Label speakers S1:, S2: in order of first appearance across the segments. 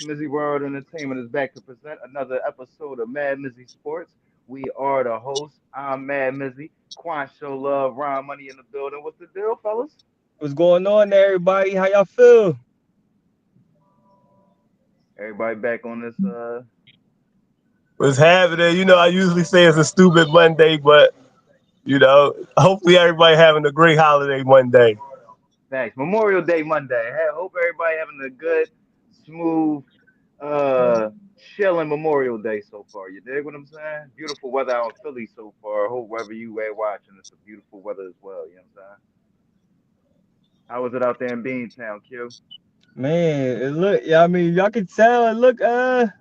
S1: MizzyWorld Entertainment is back to present another episode of MadMizzy Sports. We are the hosts. I'm Mad Mizzy. Quan Show Love, Ron Money in the building. What's the deal, fellas?
S2: What's going on there, everybody? How y'all feel?
S1: Everybody back on this
S3: Was happening. I usually say it's a stupid Monday, but hopefully everybody having a great holiday Monday.
S1: thanks. Memorial Day Monday. Hey, hope everybody having a good, smooth, uh chilling Memorial Day so far. You dig what I'm saying? Beautiful weather out in Philly so far. I hope wherever you are watching, it's a beautiful weather as well. You know what I'm saying? How was it out there in Beantown, Q?
S2: Man, it look, yeah, I mean, y'all can tell. Look, the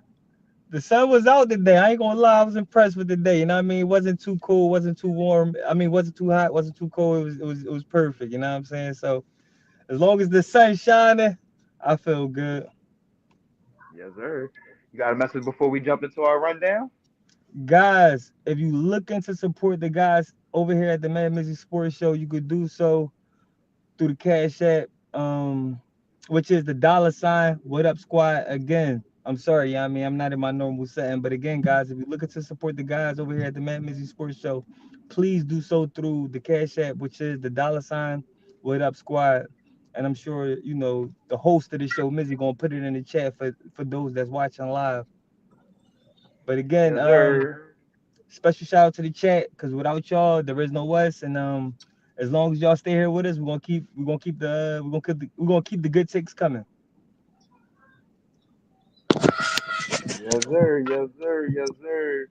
S2: sun was out today. I ain't gonna lie, I was impressed with the day. You know what I mean? It wasn't too cool, wasn't too warm. I mean, wasn't too hot, wasn't too cold. It was perfect. You know what I'm saying? So as long as the sun's shining, I feel good.
S1: Yes, sir. You got a message before we jump into our rundown?
S2: Guys, if you looking to support the guys over here at the MadMizzy Sports Show, you could do so through the Cash App, which is the $ What Up Squad. Again, I'm sorry, yeah, I mean, I'm not in my normal setting, but again, guys, if you're looking to support the guys over here at the MadMizzy Sports Show, please do so through the Cash App, which is the What Up Squad. And I'm sure the host of the show, Mizzy, gonna put it in the chat for those that's watching live. But again,
S1: Yes, sir.
S2: special shout out to the chat because without y'all, there is no us. And as long as y'all stay here with us, we're gonna keep the good takes coming.
S1: Yes, sir. Yes, sir. Yes, sir.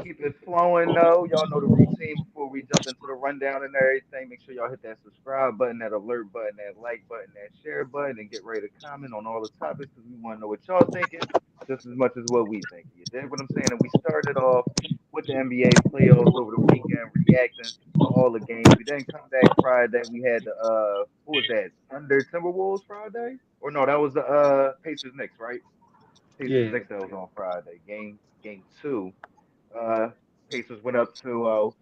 S1: Keep it flowing though. Y'all know the routine before we jump into the rundown and everything. Make sure y'all hit that subscribe button, that alert button, that like button, that share button, and get ready to comment on all the topics because we want to know what y'all thinking just as much as what we think. You dig what I'm saying? And we started off with the NBA playoffs over the weekend, reacting to all the games. We didn't come back Friday. We had the who was that? Thunder Timberwolves Friday? Or no, that was the Pacers Knicks, right? Pacers
S2: Yeah.
S1: Knicks that was on Friday. Game two. Uh, Pacers went up 2-0.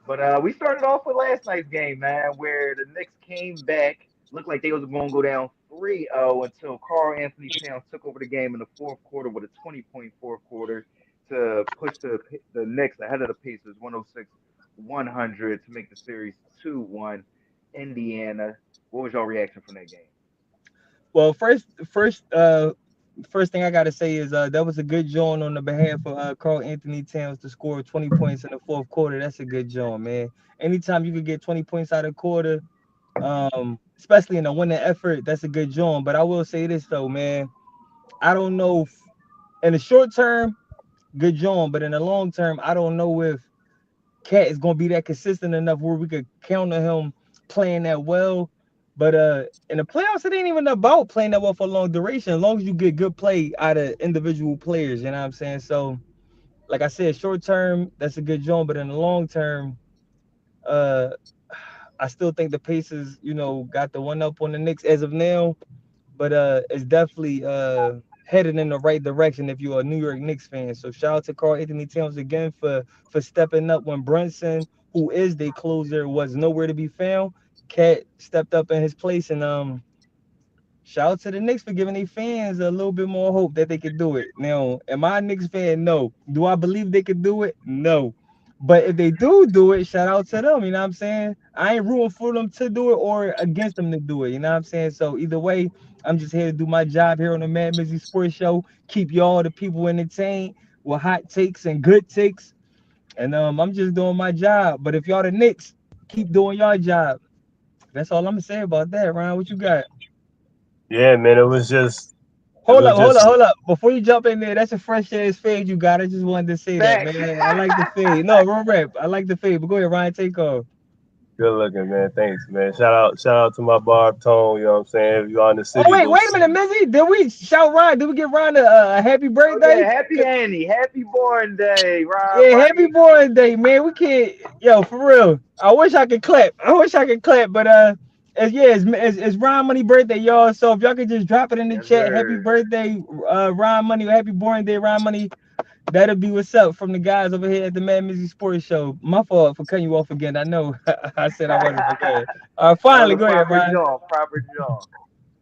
S1: But we started off with last night's game, man, where the Knicks came back. Looked like they was going to go down 3-0 until Karl Anthony Towns took over the game in the fourth quarter with a 20-point fourth quarter to push the Knicks ahead of the Pacers 106-100 to make the series 2-1. Indiana. What was your reaction from that game?
S2: Well, first thing I gotta say is that was a good joint on the behalf of Carl Anthony Towns to score 20 points in the fourth quarter. That's a good joint, man. Anytime you could get 20 points out of quarter, especially in a winning effort, that's a good joint. But I will say this though, man. I don't know if, in the short term, good joint, but in the long term, I don't know if Cat is gonna be that consistent enough where we could count on him playing that well. But in the playoffs, it ain't even about playing that well for a long duration. As long as you get good play out of individual players, you know what I'm saying? So, like I said, short term, that's a good job. But in the long term, uh, I still think the Pacers, got the one up on the Knicks as of now. But it's definitely headed in the right direction if you're a New York Knicks fan. So shout out to Karl Anthony Towns again for stepping up when Brunson, who is their closer, was nowhere to be found. Cat stepped up in his place, and shout out to the Knicks for giving their fans a little bit more hope that they could do it. Now, am I a Knicks fan? No. Do I believe they could do it? No. But if they do it, shout out to them. You know what I'm saying? I ain't rooting for them to do it or against them to do it. You know what I'm saying? So either way, I'm just here to do my job here on the Mad Mizzy Sports Show. Keep y'all the people entertained with hot takes and good takes. And I'm just doing my job. But if y'all the Knicks, keep doing your job. That's all I'm gonna say about that, Ryan. What you got?
S3: Yeah, man, it
S2: Hold
S3: was
S2: up, hold up,
S3: just
S2: hold up. Before you jump in there, that's a fresh ass fade you got. I just wanted to say that,
S1: Facts.
S2: man. I like the fade. No, real rap. I like the fade. But go ahead, Ryan, take off.
S3: good looking, man. Thanks, man. Shout out to my barb tone. You know what I'm saying? If you're in the
S2: Oh
S3: city,
S2: wait,
S3: go
S2: wait a
S3: see
S2: minute,
S3: me.
S2: Mizzy. Did we shout Ryan? Did we give Ryan a happy
S1: Oh yeah,
S2: birthday?
S1: happy Annie, happy born day, Ron
S2: Yeah, happy
S1: Money.
S2: born day, man. We can't, yo, for real. I wish I could clap. I wish I could clap, but it's Ryan Money birthday, y'all. So if y'all could just drop it in the
S1: Yes,
S2: chat, happy
S1: sir.
S2: birthday, Ryan Money, happy born day, Ryan Money. That'll be what's up from the guys over here at the MadMizzy Sports Show. My fault for cutting you off again. I know I said I wasn't, but go ahead.
S1: That was
S2: Finally,
S1: a
S2: go ahead,
S1: proper
S2: Ryan.
S1: jump, proper jump.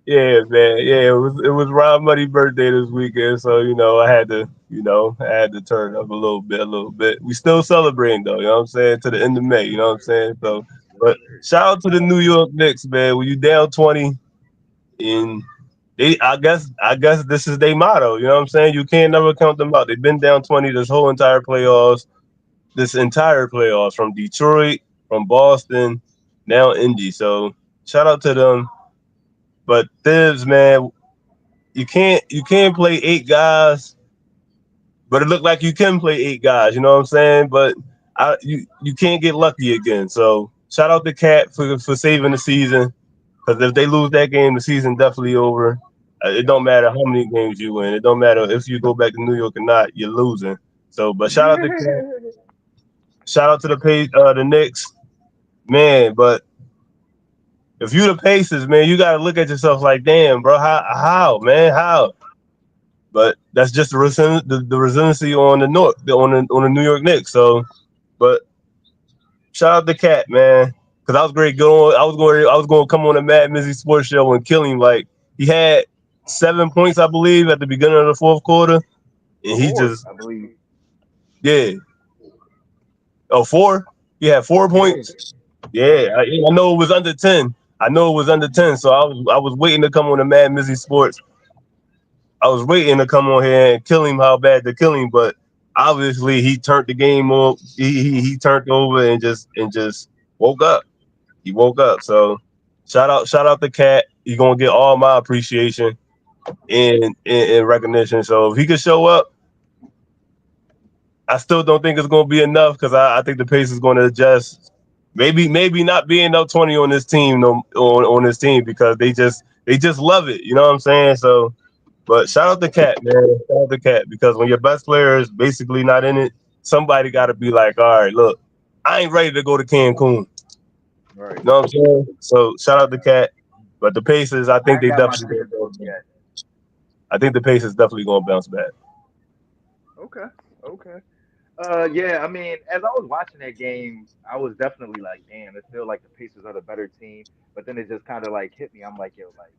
S3: Yeah, man. Yeah, it was Ron Money's birthday this weekend, so I had to turn up a little bit. We still celebrating though, you know what I'm saying? To the end of May, you know what I'm saying? So,
S1: Yes,
S3: but
S1: sir.
S3: shout out to the New York Knicks, man. When you down 20, and I guess this is their motto, you know what I'm saying? You can't never count them out. They've been down 20 this entire playoffs from Detroit, from Boston, now Indy. So shout out to them. But Thibs, man, you can't play eight guys, but it looked like you can play eight guys. You know what I'm saying? But you can't get lucky again. So shout out to Cat for saving the season. Because if they lose that game, the season definitely over. It don't matter how many games you win. It don't matter if you go back to New York or not. You're losing. So, but shout out to Cat.
S1: Yep.
S3: Shout out to the Knicks, man. But if you the Pacers, man, you gotta look at yourself like, damn, bro, how, man, how? But that's just the resiliency on the North, on the New York Knicks. So, but shout out to Cat, man, because I was great going. I was going to come on a MadMizzy Sports show and kill him. Like he had 7 points, I believe, at the beginning of the fourth quarter, and he
S1: Four,
S3: just
S1: I believe.
S3: yeah, oh 4. He had four
S1: Yeah.
S3: points. Yeah, I know it was under 10. I know it was under 10. So I was waiting to come on the MadMizzy Sports. I was waiting to come on here and kill him how bad to kill him, but obviously he turned the game on. He turned over and just woke up. He woke up. So shout out to Cat. He gonna get all my appreciation and recognition. So if he could show up, I still don't think it's gonna be enough because I think the pace is gonna adjust. Maybe not being up 20 on this team no, on this team because they just love it. You know what I'm saying? So but shout out to Cat, man. Shout out to Cat because when your best player is basically not in it, somebody got to be like, all right, look, I ain't ready to go to Cancun.
S1: Right.
S3: You know what I'm saying? So shout out to Cat. But the Pacers, I
S1: I
S3: think
S1: ain't
S3: they
S1: got my
S3: definitely.
S1: tickets booked yet.
S3: I think the Pacers definitely gonna bounce back.
S1: Okay. Okay. Yeah, I mean, as I was watching that game, I was definitely like, damn, it feels like the Pacers are the better team. But then it just kind of like hit me. I'm like, yo, like,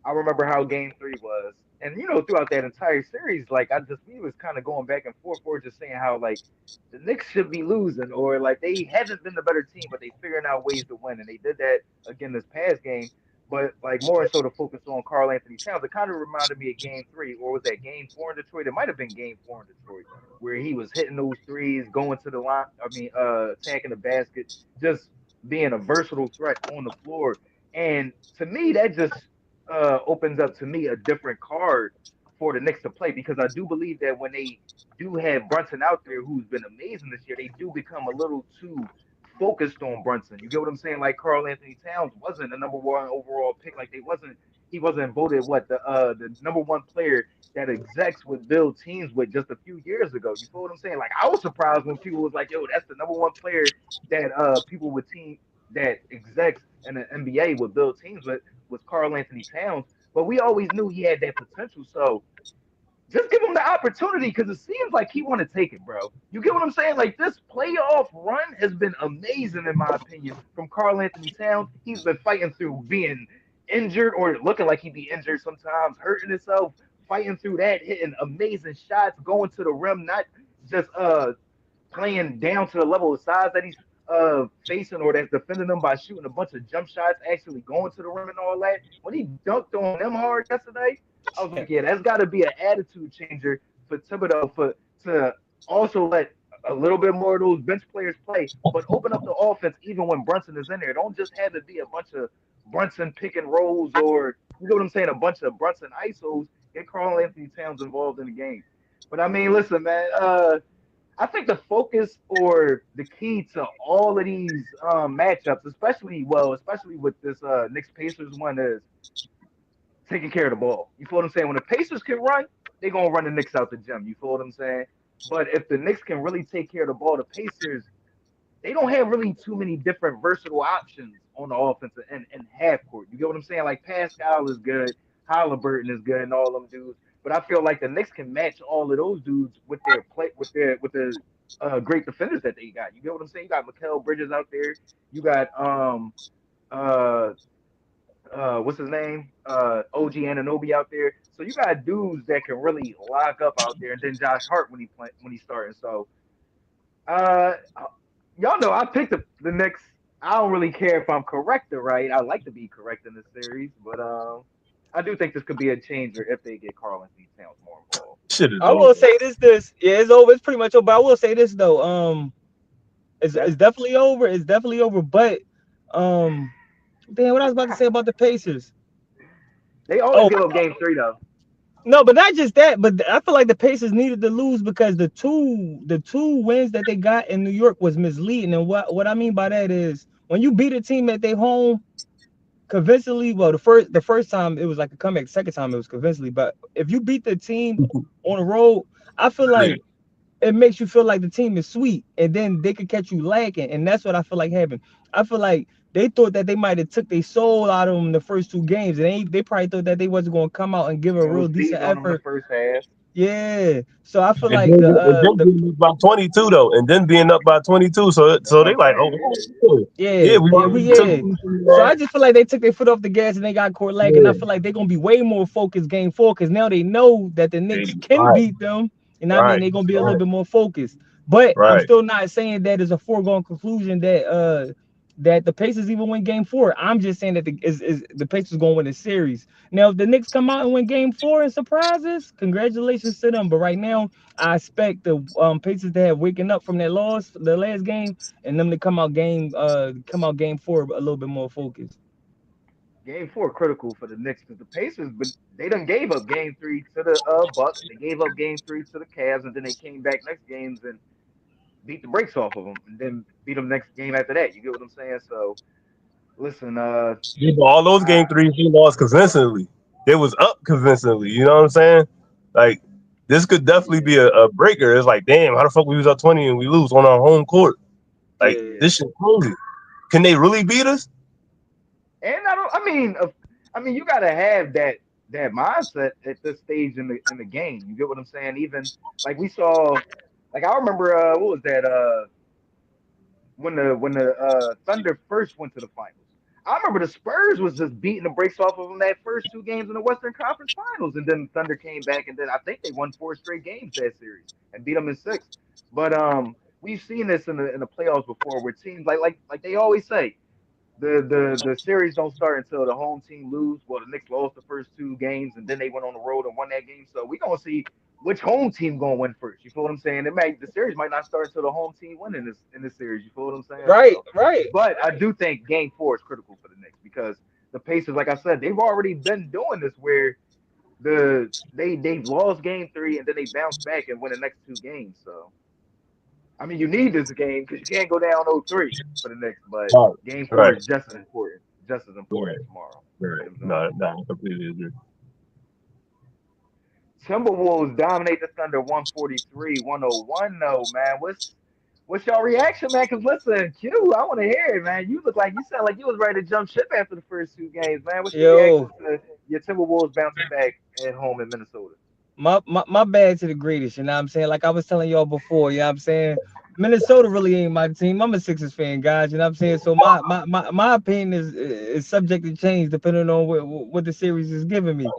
S1: I remember how game 3 was. And throughout that entire series, like we was kind of going back and forth or just saying how like the Knicks should be losing or like they haven't been the better team, but they figuring out ways to win. And they did that again this past game. But like more so to focus on Carl Anthony Towns, it kind of reminded me of game 3, or was that game 4 in Detroit? It might have been game 4 in Detroit, where he was hitting those threes, going to the line, attacking the basket, just being a versatile threat on the floor. And to me, that just opens up to me a different card for the Knicks to play because I do believe that when they do have Brunson out there, who's been amazing this year, they do become a little too focused on Brunson. You get what I'm saying? Like Carl Anthony Towns wasn't a number 1 overall pick. Like he wasn't voted what the number 1 player that execs would build teams with just a few years ago. You feel what I'm saying? Like I was surprised when people was like, "Yo, that's the number 1 player that people would team that execs in the NBA would build teams with." Was Carl Anthony Towns, but we always knew he had that potential. So just give him the opportunity because it seems like he want to take it, bro. You get what I'm saying? Like this playoff run has been amazing in my opinion from Carl Anthony Towns. He's been fighting through being injured or looking like he'd be injured sometimes, hurting himself, fighting through that, hitting amazing shots, going to the rim, not just playing down to the level of size that he's facing or that's defending them by shooting a bunch of jump shots, actually going to the rim and all that. When he dunked on them hard yesterday, I was like, yeah, that's got to be an attitude changer for Thibodeau to also let a little bit more of those bench players play, but open up the offense even when Brunson is in there. Don't just have it be a bunch of Brunson pick and rolls or you know what I'm saying, a bunch of Brunson ISOs. Get Carl Anthony Towns involved in the game. But I mean, listen, man. I think the focus or the key to all of these matchups, especially with this Knicks Pacers one, is taking care of the ball. You feel what I'm saying? When the Pacers can run, they're gonna run the Knicks out the gym. You feel what I'm saying? But if the Knicks can really take care of the ball, the Pacers they don't have really too many different versatile options on the offensive and half court. You get what I'm saying? Like Pascal is good, Halliburton is good, and all them dudes. But I feel like the Knicks can match all of those dudes with their play with the great defenders that they got. You get what I'm saying? You got Mikal Bridges out there. You got uh what's his name? OG Ananobi out there. So you got dudes that can really lock up out there, and then Josh Hart when he's starting. So uh, y'all know I picked the Knicks. I don't really care if I'm correct or right. I like to be correct in this series, but I do think this could be a changer if they get Karl Anthony Towns more involved.
S3: Shit is
S2: I
S3: over.
S2: will say this. Yeah, it's over. It's pretty much over. But I will say this though. It's
S1: That
S2: definitely over. It's definitely over. But um, damn, what I was about to say about the Pacers.
S1: they always
S2: Oh
S1: give up game three though.
S2: no, but not just that. But I feel like the Pacers needed to lose because the two wins that they got in New York was misleading. And what I mean by that is when you beat a team at their home convincingly. Well, the first time it was like a comeback. Second time it was convincingly. But if you beat the team on the road, I feel
S3: Yeah.
S2: like it makes you feel like the team is sweet, and then they could catch you lacking, and that's what I feel like happened. I feel like they thought that they might have took their soul out of them the first two games, and they probably thought that they wasn't going to come out and give a
S1: And
S2: real
S1: was
S2: decent
S1: beating on them in the
S2: effort.
S1: first half.
S2: Yeah, so I feel
S3: And
S2: like
S3: then, and then being up by 22 though, and then being up by 22, so
S1: That's
S3: so
S1: what
S3: they
S1: I'm
S3: like,
S1: saying.
S3: oh
S1: Yeah.
S3: yeah,
S2: yeah,
S3: we
S2: yeah,
S3: already took.
S2: yeah. So I just feel like they took their foot off the gas and they got caught lacking. I
S3: Yeah,
S2: feel like they're gonna be way more focused game four because now they know that the Knicks can
S3: right,
S2: beat them, and I mean
S3: right,
S2: they're gonna be a little
S3: right,
S2: bit more focused. But I'm
S3: right.
S2: still not saying that is a foregone conclusion that the Pacers even win game four. I'm just saying that the Pacers gonna win the series. Now if the Knicks come out and win game four and surprises, congratulations to them. But right now I expect the Pacers to have waking up from that loss, the last game, and them to come out game four a little bit more focused.
S1: Game four critical for the Knicks because the Pacers, but they done gave up game three to the Bucks. They gave up game three to the Cavs, and then they came back next games and beat the brakes off of them, and then beat them next game after that. You get what I'm saying? So listen,
S3: Yeah, but all those
S1: I,
S3: game threes they lost convincingly. They was up convincingly. You know what I'm saying? Like this could definitely be a breaker. It's like, damn, how the fuck we was up 20 and we lose on our home court? Like
S2: Yeah.
S3: this shit crazy. Can they really beat us?
S1: and I don't. I mean, you gotta have that mindset at this stage in the game. You get what I'm saying? Even like we saw, like I remember, what was that? When the Thunder first went to the finals. I remember the Spurs was just beating the brakes off of them that first two games in the Western Conference Finals, and then Thunder came back, and then I think they won four straight games that series and beat them in six. But we've seen this in the playoffs before, where teams like they always say, the series don't start until the home team lose. Well, the Knicks lost the first two games, and then they went on the road and won that game. So we gonna see which home team gonna win first. You feel what I'm saying? The series might not start until the home team win in this series. You feel what I'm saying?
S2: Right,
S1: So,
S2: right.
S1: but I do think Game Four is critical for the Knicks because the Pacers, like I said, they've already been doing this where they've lost Game Three and then they bounce back and win the next two games. So I mean, you need this game because you can't go down 0-3 for the Knicks, but
S3: Right,
S1: Game Four
S3: right,
S1: is just as
S3: right,
S1: important tomorrow. You
S3: right.
S1: get what I'm saying?
S3: No, no, I completely agree.
S1: Timberwolves dominate the Thunder 143-101 though, man. What's your reaction, man? Because listen, Q, I want to hear it, man. You sound like you was ready to jump ship after the first two games, man. What's your
S2: Yo,
S1: reaction to your Timberwolves bouncing back at home in Minnesota?
S2: my bad to the greatest, you know what I'm saying? Like I was telling y'all before, you know what I'm saying? Minnesota really ain't my team. I'm a Sixers fan, guys, you know what I'm saying? So my opinion is subject to change depending on what the series is giving me.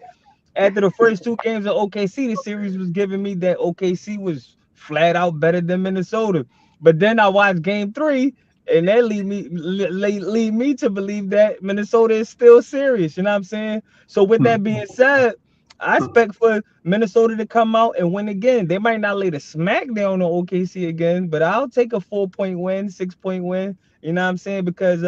S2: After the first two games of OKC, the series was giving me that OKC was flat out better than Minnesota. But then I watched game three, and that lead me to believe that Minnesota is still serious. You know what I'm saying? So with that being said, I expect for Minnesota to come out and win again. They might not lay the smackdown on OKC again, but I'll take a 4 point win, 6 point win. You know what I'm saying? Because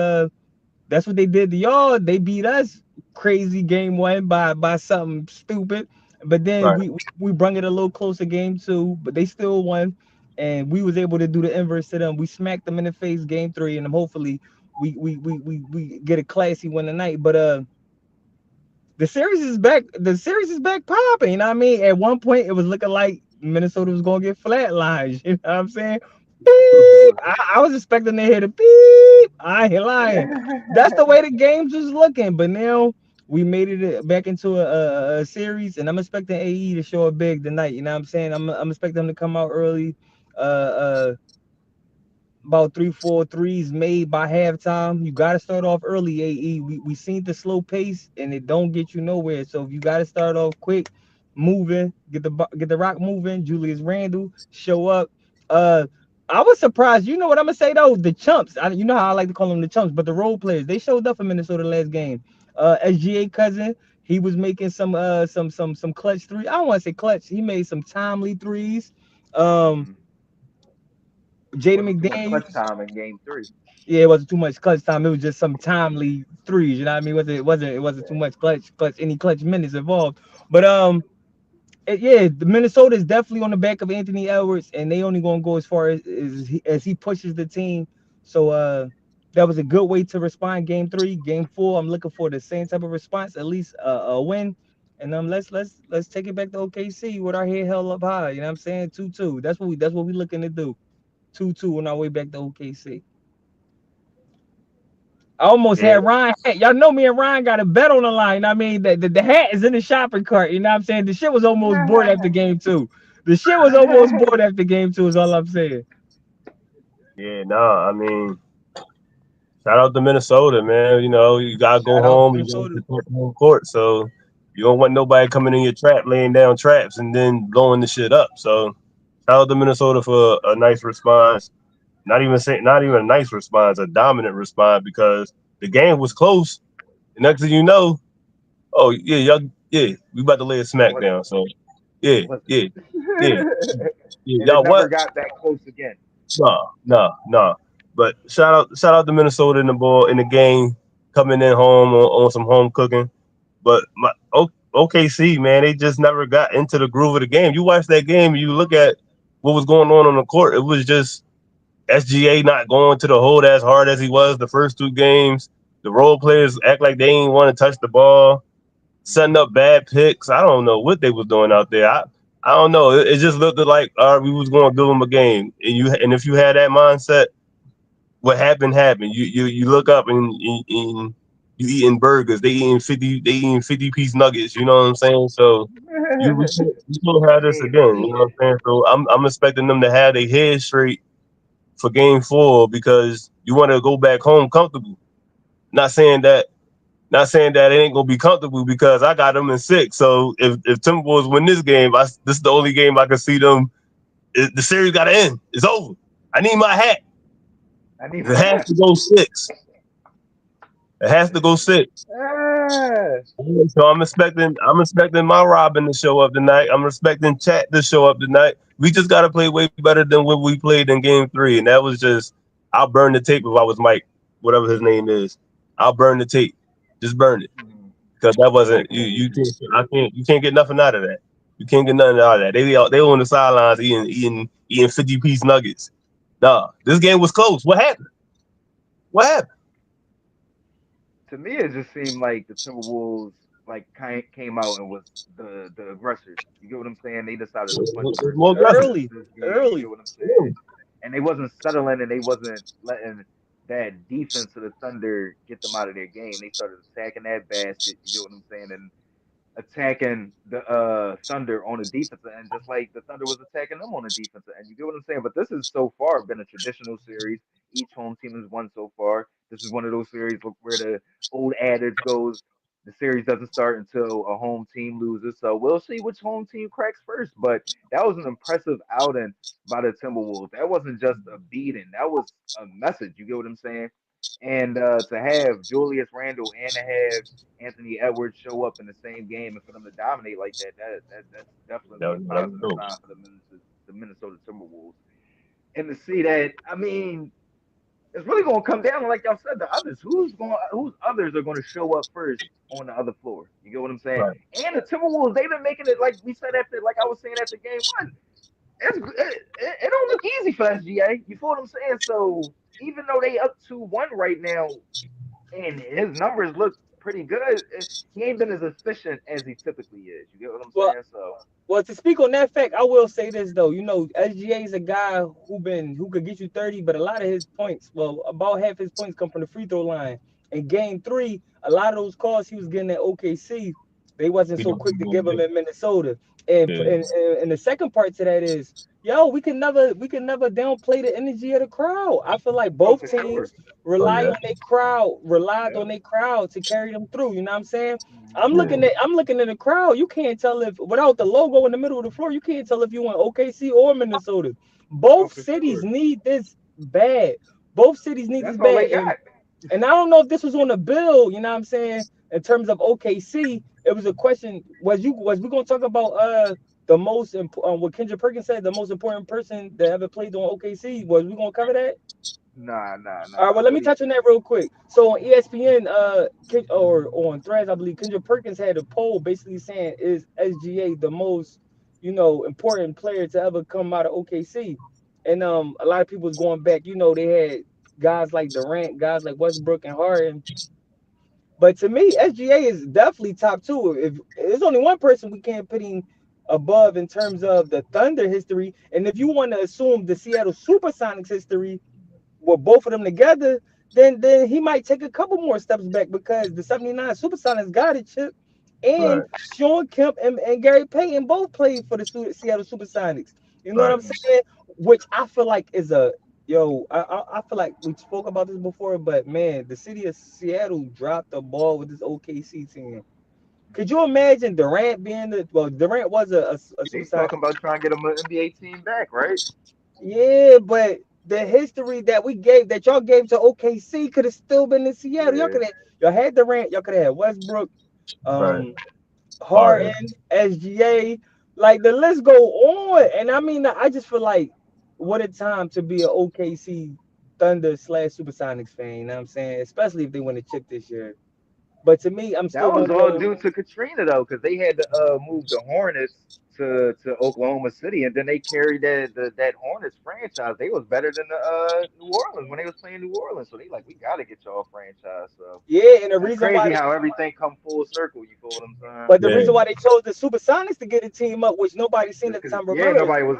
S2: that's what they did to y'all. They beat us crazy game one by something stupid. But then
S3: Right.
S2: we brung it a little closer game two, but they still won. And we was able to do the inverse to them. We smacked them in the face game three, and hopefully we get a classy win tonight. But the series is back. The series is back popping. You know what I mean? At one point, it was looking like Minnesota was gonna get flatlined. You know what I'm saying? Beep. I was expecting to hear the beep. I ain't lying. That's the way the games was looking. But now we made it back into a series, and I'm expecting AE to show up big tonight. You know what I'm saying? I'm expecting them to come out early. Uh, uh, about 3, 4 threes made by halftime. You got to start off early. AE, we seen the slow pace and it don't get you nowhere. So if you got to start off quick, moving, get the rock moving. Julius Randle show up. Uh, I was surprised. You know what I'm gonna say though? The chumps. You know how I like to call them the chumps, but the role players they showed up for Minnesota last game. SGA cousin, he was making some clutch three. I don't want to say clutch. He made some timely threes. Um,
S1: Mm.
S2: Jaden
S1: Wasn't too much clutch
S2: McDaniels.
S1: time in game three.
S2: Yeah, it wasn't too much clutch time. It was just some timely threes. You know what I mean? It wasn't too much any clutch minutes involved. But yeah, the Minnesota is definitely on the back of Anthony Edwards, and they only gonna go as far as he pushes the team. So that was a good way to respond. Game three, game four. I'm looking for the same type of response, at least a win. And let's take it back to OKC with our head held up high. You know what I'm saying? 2-2. That's what we looking to do. 2-2 on our way back to OKC. I almost
S3: Yeah,
S2: had Ryan. Y'all know me and Ryan got a bet on the line. I mean, the hat is in the shopping cart. You know what I'm saying? The shit was almost bored after game two. The shit was almost bored after game two, is all I'm saying.
S3: yeah, nah. I mean, shout out to Minnesota, man. You know, you gotta go
S2: Shout out to
S3: home. You gotta
S2: Minnesota.
S3: protect home court. So you don't want nobody coming in your trap, laying down traps, and then blowing the shit up. So shout out to Minnesota for a nice response. Not even a nice response, a dominant response because the game was close. And next thing you know, oh yeah, y'all, yeah, we about to lay a
S1: It
S3: smack
S1: wasn't.
S3: down. So yeah,
S1: It wasn't.
S3: yeah, yeah, yeah.
S1: And it
S3: Y'all
S1: never
S3: what?
S1: got that close again.
S3: No, no, no. But shout out to Minnesota in the ball in the game, coming in home on some home cooking. But OKC, man, they just never got into the groove of the game. You watch that game, you look at what was going on the court. It was just SGA not going to the hole as hard as he was the first two games. The role players act like they ain't want to touch the ball, setting up bad picks. I don't know what they was doing out there. I don't know. It just looked like all right, we was going to give them a game, and if you had that mindset, what happened happened. You look up and you eating burgers. They eating 50-piece nuggets. You know what I'm saying? So we can't have this
S1: Hey,
S3: again. You know what I'm saying? So I'm expecting them to have their head straight for game four because you want to go back home comfortable. Not saying that not saying that it ain't gonna be comfortable because I got them in six. So if Timberwolves win this game, this is the only game I can see them. The series got to end. It's over. I need my hat.
S1: I need
S3: It has to go six. It has to go six.
S1: ah,
S3: So I'm expecting my Robin to show up tonight. I'm expecting Chat to show up tonight. We just gotta play way better than what we played in game three. And that was just I'll burn the tape if I was Mike, whatever his name is. I'll burn the tape. Just burn it. Because that
S1: I
S3: wasn't
S1: can't
S3: you
S1: either.
S3: can't you can't get nothing out of that. You can't get nothing out of that. They on the sidelines eating 50-piece nuggets. Nah, this game was close. What happened? What happened?
S1: To me, it just seemed like the Timberwolves like came out and was the aggressors. You get what I'm saying? They decided to push
S3: It's
S1: first
S3: more aggressive.
S1: this game. You get
S2: Early.
S1: what I'm saying? And they wasn't settling and they wasn't letting that defense of the Thunder get them out of their game. They started attacking that basket. You get what I'm saying? And attacking the Thunder on the defensive end, just like the Thunder was attacking them on the defensive end. You get what I'm saying? But this has so far been a traditional series. Each home team has won so far. This is one of those series where the old adage goes, the series doesn't start until a home team loses. So we'll see which home team cracks first. But that was an impressive outing by the Timberwolves. That wasn't just a beating. That was a message. You get what I'm saying? And to have Julius Randle and to have Anthony Edwards show up in the same game and for them to dominate like that, that's definitely a
S3: That was
S1: positive
S3: dope.
S1: sign for the Minnesota Timberwolves. And to see that, I mean, it's really going to come down to, like y'all said, the others. Whose others are going to show up first on the other floor? You get what I'm saying?
S3: Right.
S1: And the Timberwolves, they've been making it like we said after, like I was saying after game one. It don't look easy for SGA. You feel what I'm saying? So even though they up 2-1 right now, and his numbers look pretty good. He ain't been as efficient as he typically is. You get what I'm
S2: Well,
S1: saying? So
S2: well, to speak on that fact, I will say this though. You know, SGA is a guy who could get you 30, but a lot of his points, well, about half his points come from the free throw line. In game three, a lot of those calls he was getting at OKC, They wasn't
S3: He
S2: so
S3: don't
S2: quick to
S3: move
S2: give him
S3: there.
S2: in Minnesota. And
S3: Yeah.
S2: and the second part to that is, yo, we can never downplay the energy of the crowd. I feel like
S1: Oh,
S2: both
S1: for sure.
S2: teams
S3: Oh yeah.
S2: relied
S1: Yep.
S2: on their crowd to carry them through. You know what I'm saying? I'm
S1: Hmm.
S2: looking
S3: Yeah.
S2: at I'm looking at the crowd. You can't tell if without the logo in the middle of the floor, you can't tell if you want OKC or Minnesota.
S1: Oh,
S2: Both
S1: for
S2: cities
S1: sure.
S2: need this bad. Both cities need this
S1: That's all
S2: bad.
S1: they got.
S2: And I don't know if this was on the bill, you know what I'm saying, in terms of OKC. It was a question, was we gonna talk about what Kendrick Perkins said, the most important person that ever played on OKC? Was we gonna cover that?
S1: Nah, nah,
S2: All right,
S1: nah.
S2: well, let
S1: What
S2: me
S1: do you
S2: touch on
S1: say?
S2: that real quick. So on ESPN, or on Threads, I believe Kendrick Perkins had a poll basically saying, is SGA the most, important player to ever come out of OKC? And a lot of people was going back. They had guys like Durant, guys like Westbrook and Harden. But to me, SGA is definitely top two. If there's only one person we can't put him above in terms of the Thunder history, and if you want to assume the Seattle SuperSonics history, with both of them together, then he might take a couple more steps back because the 79 Supersonics got it, Chip. And
S3: Right.
S2: Sean Kemp and Gary Payton both played for the Seattle Supersonics. You know what
S3: Right.
S2: I'm saying? Which I feel like is a I feel like we spoke about this before, but man, the city of Seattle dropped the ball with this OKC team. Could you imagine Durant being Durant was a
S1: They
S2: Supersonic.
S1: talking about trying to get an NBA team back, right?
S2: Yeah, but the history that we gave, that y'all gave to OKC, could have still been in Seattle.
S1: Yeah.
S2: Y'all had Durant, y'all could have had Westbrook,
S3: Right.
S2: um,
S3: Harden.
S2: Harden, SGA, like the list go on. And I mean, I just feel like what a time to be an OKC Thunder slash Supersonics fan. You know what I'm saying? Especially if they win a chip this year. But to me, I'm
S1: That
S2: still
S1: was
S2: gonna
S1: all
S2: go.
S1: due to Katrina though, because they had to move the Hornets to Oklahoma City, and then they carried that Hornets franchise. They was better than the New Orleans when they was playing New Orleans, so they like we got to get y'all franchise. So
S2: Yeah, and the
S1: that's
S2: reason why
S1: crazy
S2: they,
S1: how everything come full circle. You feel what I'm saying?
S2: but the
S3: Yeah.
S2: reason why they chose the Supersonics to get a team up, which nobody seen
S1: Just
S2: at the
S1: because,
S2: time.
S1: yeah,
S2: Remember,
S1: nobody was,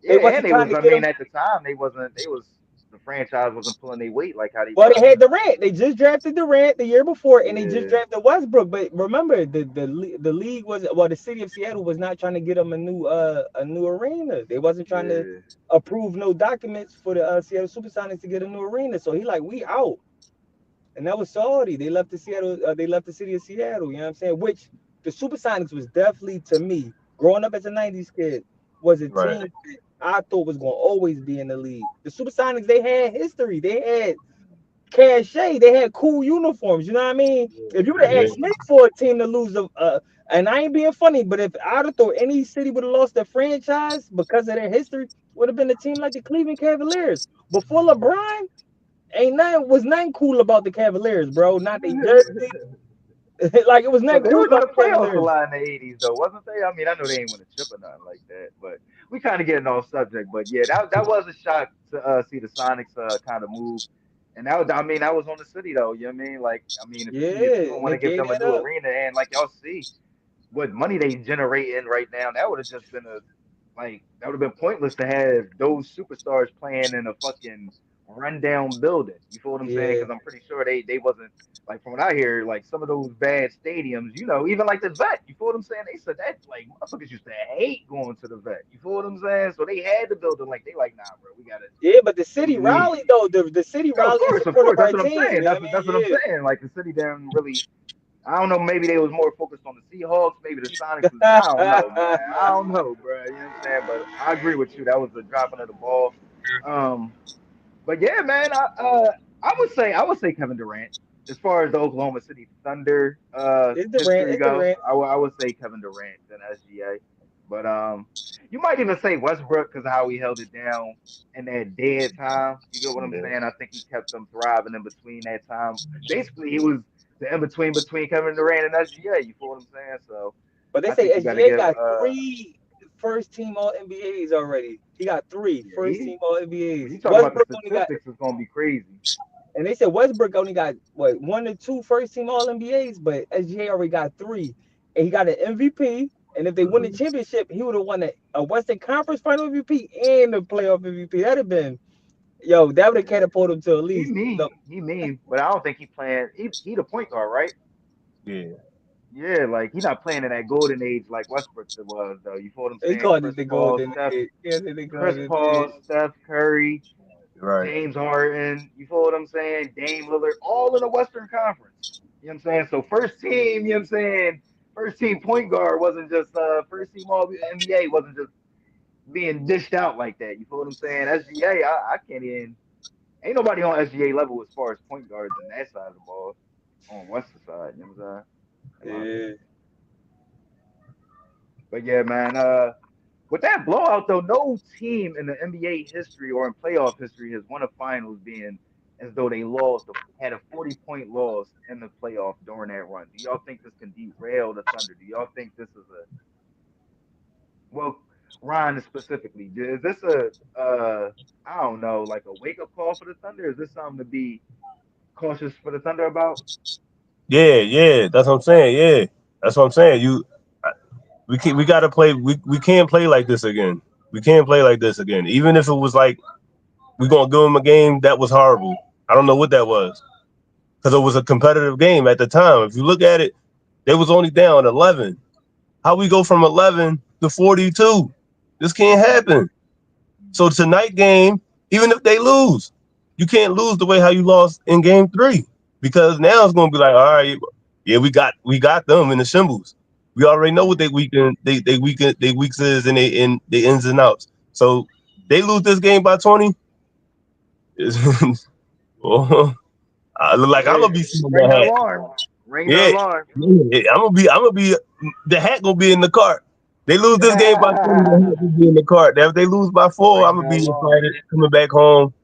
S2: they
S1: yeah, and
S2: wasn't
S1: they
S2: trying
S1: was.
S2: to
S1: I
S2: get
S1: mean,
S2: them.
S1: at the time, they wasn't. They was the franchise wasn't pulling their weight like how they
S2: Well,
S1: doing
S2: they had
S1: now.
S2: Durant. They just drafted Durant the year before, and they just
S1: Yeah,
S2: drafted Westbrook. But remember, the league was, well, the city of Seattle was not trying to get them a new arena. They wasn't trying to
S1: yeah,
S2: approve no documents for the Seattle SuperSonics to get a new arena. So he like, we out, and that was Saudi. They left the Seattle. They left the city of Seattle. You know what I'm saying? Which the Supersonics was definitely, to me, growing up as a '90s kid, was a
S3: Right.
S2: team that I thought was gonna always be in the league. The Supersonics, they had history. They had cachet. They had cool uniforms. You know what I mean? If you would have
S3: Yeah.
S2: asked me for a team to lose, and I ain't being funny, but if I'd have thought any city would have lost their franchise because of their history, would have been a team like the Cleveland Cavaliers. Before LeBron, ain't nothing cool about the Cavaliers, bro. Not they
S1: yeah.
S2: jersey, like it was
S1: But
S2: nothing
S1: they
S2: cool
S1: was in
S2: about
S1: the
S2: the
S1: playoffs a
S2: Cavaliers.
S1: lot in the '80s, though, wasn't they? I mean, I know they ain't win a chip or nothing like that, but we kind of getting off subject. But yeah, that was a shock to see the Sonics kind of move, and I mean, that was on the city though. You know what I mean? Like, I mean, if you
S2: Yeah,
S1: don't
S2: and
S1: want
S2: they
S1: to give
S2: gave
S1: them a
S2: that
S1: new
S2: up.
S1: arena, and like y'all see what money they generating right now, that would have just been a like that would have been pointless to have those superstars playing in a fucking rundown building. You feel what I'm saying?
S2: Yeah,
S1: Because I'm pretty sure they wasn't like from what I hear, like some of those bad stadiums, even like the vet. You feel what I'm saying? They said that like motherfuckers used to hate going to the vet. You feel what I'm saying? So they had the building like they like, nah, bro, we gotta
S2: yeah, but the
S1: we
S2: city
S1: we
S2: rallied though. The city
S1: no,
S2: rallied in
S1: of
S2: support of
S1: course,
S2: our
S1: that's what I'm
S2: team.
S1: saying.
S2: You know what
S1: That's
S2: I
S1: what I'm
S2: mean?
S1: saying. Like the city didn't really I don't know. Maybe they was more focused on the Seahawks. Maybe the Sonics was. I don't know, man.
S2: Yeah.
S1: I don't know, bro. You know what I'm saying? But I agree with you. That was a dropping of the ball. Um, but yeah, man. I would say Kevin Durant. As far as the Oklahoma City Thunder
S2: It's Durant.
S1: history
S2: It's
S1: goes,
S2: Durant.
S1: I would say Kevin Durant than SGA. But you might even say Westbrook because of how he held it down in that dead time. You get what I'm
S3: Yeah.
S1: saying? I think he kept them thriving in between that time. Basically, he was the in between Kevin Durant and SGA. You feel what I'm saying? So
S2: But they
S1: I
S2: say
S1: think you got to
S2: SGA
S1: give.
S2: got three first team All NBAs already. He got three
S1: Yeah,
S2: first team All
S1: when
S2: NBAs.
S1: you talk about the
S2: Westbrook only got,
S1: statistics, it's gonna be crazy.
S2: and they said Westbrook only got what, one or two first team All NBAs, but SGA already got three, and he got an MVP. And if they win the championship, he would have won a Western Conference Final MVP and the playoff MVP. That'd have been, yo, that would have
S1: Yeah,
S2: catapulted him to at
S1: he
S2: least,
S1: mean, he mean, but I don't think he playing. He the point guard, right?
S3: Yeah.
S1: Yeah, like he not playing in that golden age like Westbrook was though. You feel what I'm
S2: They
S1: saying?
S2: called it the golden
S1: Steph,
S2: age. Yeah, they called
S1: Chris
S2: it.
S1: Paul, Steph Curry,
S3: Right.
S1: James Harden. You feel what I'm saying? Dame Lillard, all in the Western Conference. You know what I'm saying? So first team, you know what I'm saying? First team point guard wasn't just first team all NBA wasn't just being dished out like that. You feel what I'm saying? SGA, I can't even. Ain't nobody on SGA level as far as point guards in that side of the ball on Western side. You know what I'm saying? In my
S2: Yeah.
S1: opinion. But yeah, man. With that blowout though, no team in the NBA history or in playoff history has won a finals being as though they lost had a 40-point loss in the playoff during that run. Do y'all think this can derail the Thunder? Do y'all think this is a well, Ryan specifically? Is this a I don't know, like a wake up call for the Thunder? Is this something to be cautious for the Thunder about?
S3: Yeah, yeah. That's what I'm saying. Yeah, that's what I'm saying. We got to play. We can't play like this again. We can't play like this again. Even if it was like we gonna give them a game that was horrible. I don't know what that was because it was a competitive game at the time. If you look at it, they was only down 11. How we go from 11 to 42? This can't
S1: Mm-hmm.
S3: happen. So tonight game, even if they lose, you can't lose the way how you lost in game 3 because now it's gonna be like, all right, yeah, we got them in the symbols. We already know what
S1: Mm-hmm.
S3: they weeks is and they ins and outs. So they lose this game by 20. Well, I look like I'm
S1: Yeah,
S3: gonna be seeing
S1: ring
S3: the
S1: the
S3: hat.
S1: alarm. Ring the
S3: Yeah,
S1: alarm.
S3: yeah, I'm gonna be the hat gonna be in the cart. They lose this game by 20, the hat will be in the cart. Now, if they lose by 4, I'm
S1: Ring
S3: gonna
S1: the
S3: be
S1: alarm.
S3: excited coming back home.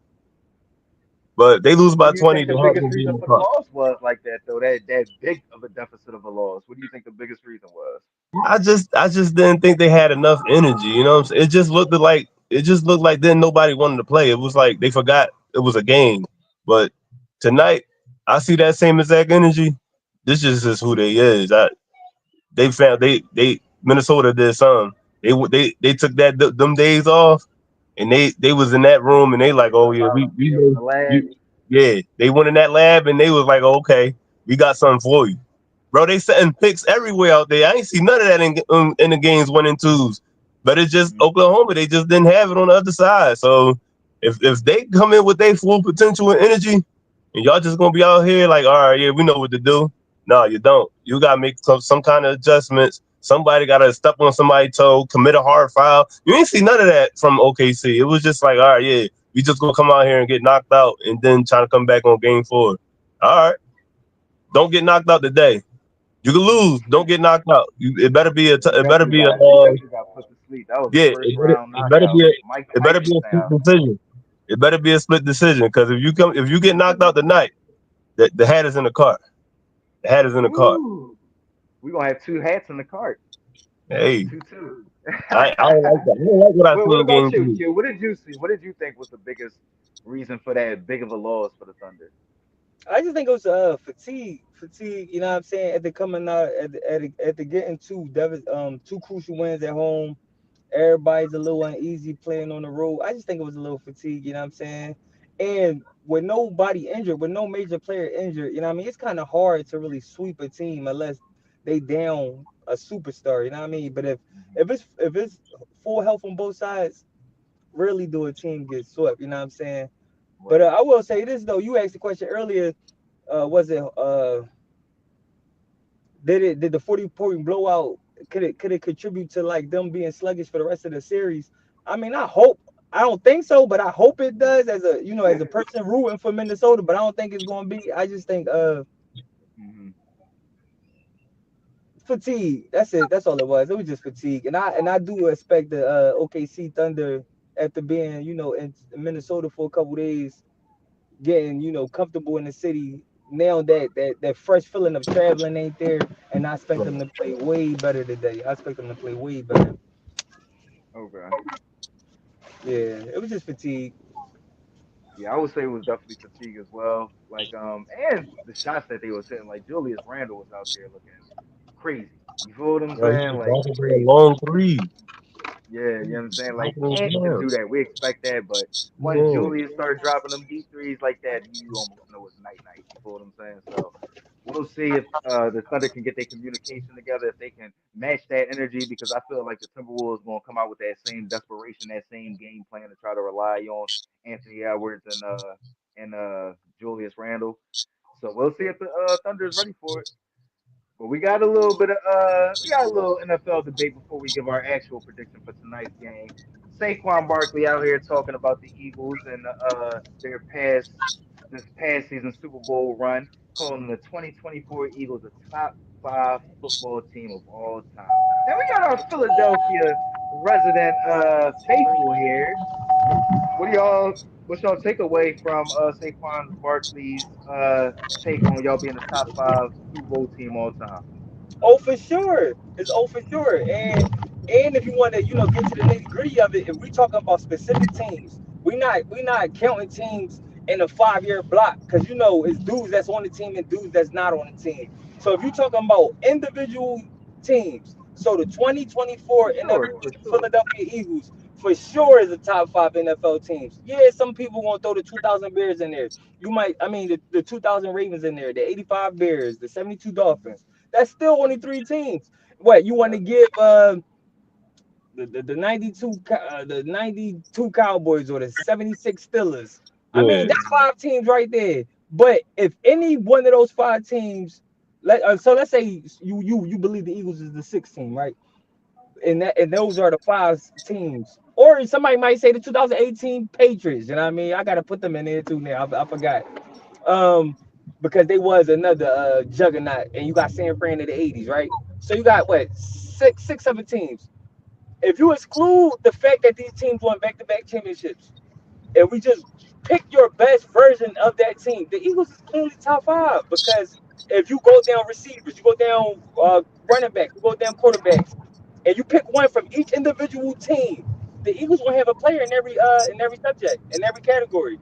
S3: But they lose
S1: What
S3: by
S1: do you
S3: 20,
S1: think the
S3: the hat
S1: biggest
S3: gonna be in
S1: reason
S3: the
S1: for the
S3: cart.
S1: loss was like that though? That big of a deficit of a loss. What do you think the biggest reason was?
S3: I just didn't think they had enough energy. You know what I'm saying? It just looked like then nobody wanted to play. It was like they forgot it was a game. But tonight, I see that same exact energy. This just is who they is. They found they Minnesota did something. They took them days off and they was in that room and they like,
S1: They
S3: oh
S1: was
S3: yeah,
S1: about
S3: we
S1: yeah in
S3: know
S1: the lab.
S3: we yeah. They went in that lab and they was like, oh, okay, we got something for you. Bro, they setting picks everywhere out there. I ain't see none of that in the games 1 and 2s. But it's just
S1: Mm-hmm.
S3: Oklahoma. They just didn't have it on the other side. So if they come in with their full potential and energy, and y'all just gonna be out here like, all right, yeah, we know what to do. No, you don't. You gotta make some kind of adjustments. Somebody gotta step on somebody's toe, commit a hard foul. You ain't see none of that from OKC. It was just like, all right, yeah, we just gonna come out here and get knocked out, and then try to come back on game 4. All right, don't get knocked out today. You can lose. Don't get knocked out. It better be a.
S1: They
S3: It better
S1: definitely
S3: be a.
S1: got they definitely got put to sleep. That was a
S3: Yeah.
S1: first round
S3: It better
S1: knockout.
S3: be a.
S1: Mike
S3: It better be a split
S1: Tyson
S3: decision. It better be a split decision because if you get knocked out tonight, the hat is in the cart. The hat is in the cart.
S1: Ooh, we gonna have two hats in the cart.
S3: Hey,
S1: 2-2.
S3: I don't like that. I don't like what I
S1: Well,
S3: see
S1: what
S3: in
S1: about
S3: game
S1: you,
S3: 3.
S1: Q? What did you see? What did you think was the biggest reason for that big of a loss for the Thunder?
S2: I just think it was fatigue. You know what I'm saying? At the coming out at the getting two crucial wins at home. Everybody's a little uneasy playing on the road. I just think it was a little fatigue. You know what I'm saying? And with nobody injured, with no major player injured, you know what I mean? It's kind of hard to really sweep a team unless they down a superstar. You know what I mean? But if
S1: Hmm.
S2: if it's full health on both sides, rarely do a team get swept. You know what I'm saying? But
S1: Right.
S2: I will say this though. You asked the question earlier. Was it did the 40-point blowout could it contribute to like them being sluggish for the rest of the series? I mean, I don't think so, but I hope it does as a as a person rooting for Minnesota, but I don't think it's going to be. I just think
S1: Hmm.
S2: fatigue. That's it. That's all it was. It was just fatigue. And I do expect the OKC Thunder after being, in Minnesota for a couple days, getting comfortable in the city. Now that fresh feeling of traveling ain't there, and I expect them to play way better today. I expect them to play way better.
S1: Okay.
S2: Yeah, it was just fatigue.
S1: Yeah, I would say it was definitely fatigue as well. Like and the shots that they was hitting, like Julius Randle was out there looking crazy. You feel what I'm
S3: Yo, he
S1: saying?
S3: was
S1: Like
S3: knocking down
S1: crazy.
S3: long threes.
S1: Yeah, you know what I'm saying? Like
S3: Knocking them
S1: Ant can
S3: down.
S1: do that. We expect that, but once
S3: Yeah.
S1: Julius started dropping them deep threes like that, you almost know it's night night. You feel what I'm saying? So we'll see if the Thunder can get their communication together, if they can match that energy, because I feel like the Timberwolves going to come out with that same desperation, that same game plan to try to rely on Anthony Edwards and Julius Randle. So we'll see if the Thunder is ready for it. But we got a little bit of we got a little NFL debate before we give our actual prediction for tonight's game. Saquon Barkley out here talking about the Eagles and their past this past season Super Bowl run, calling the 2024 Eagles a top 5 football team of all time. Now we got our Philadelphia resident faithful here. What do y'all what's y'all takeaway from Saquon Barkley's take on y'all being the top 5 Super Bowl team all time?
S2: Oh, for sure. It's oh for sure. And if you want to, get to the nitty gritty of it, if we talking about specific teams, we not counting teams in a 5 year block because it's dudes that's on the team and dudes that's not on the team. So if you're talking about individual teams, so the
S1: For
S2: 2024
S1: sure, for sure.
S2: Philadelphia Eagles for sure is the top 5 NFL teams. Yeah, some people gonna throw the 2000 Bears in there. You might, I mean, the 2000 Ravens in there, the 85 Bears, the 72 Dolphins. That's still only 3 teams. What you want to
S1: Yep.
S2: give the 92 the 92 Cowboys or the 76 Steelers? I mean,
S3: Yeah,
S2: that's
S1: Hmm.
S2: 5 teams right there. But if any one of those 5 teams, so let's say you believe the Eagles is the 6th team, right? And those are the 5 teams. Or somebody might say the 2018 Patriots. You know what I mean? I got to put them in there too. Now I forgot. Um, because they was another juggernaut, and you got San Fran in the '80s, right? So you got what six, 7 teams. If you exclude the fact that these teams won back-to-back championships, and we just pick your best version of that team, the Eagles is clearly top 5 because if you go down receivers, you go down running backs, you go down quarterbacks, and you pick one from each individual team, the Eagles will have a player in every subject, in every category,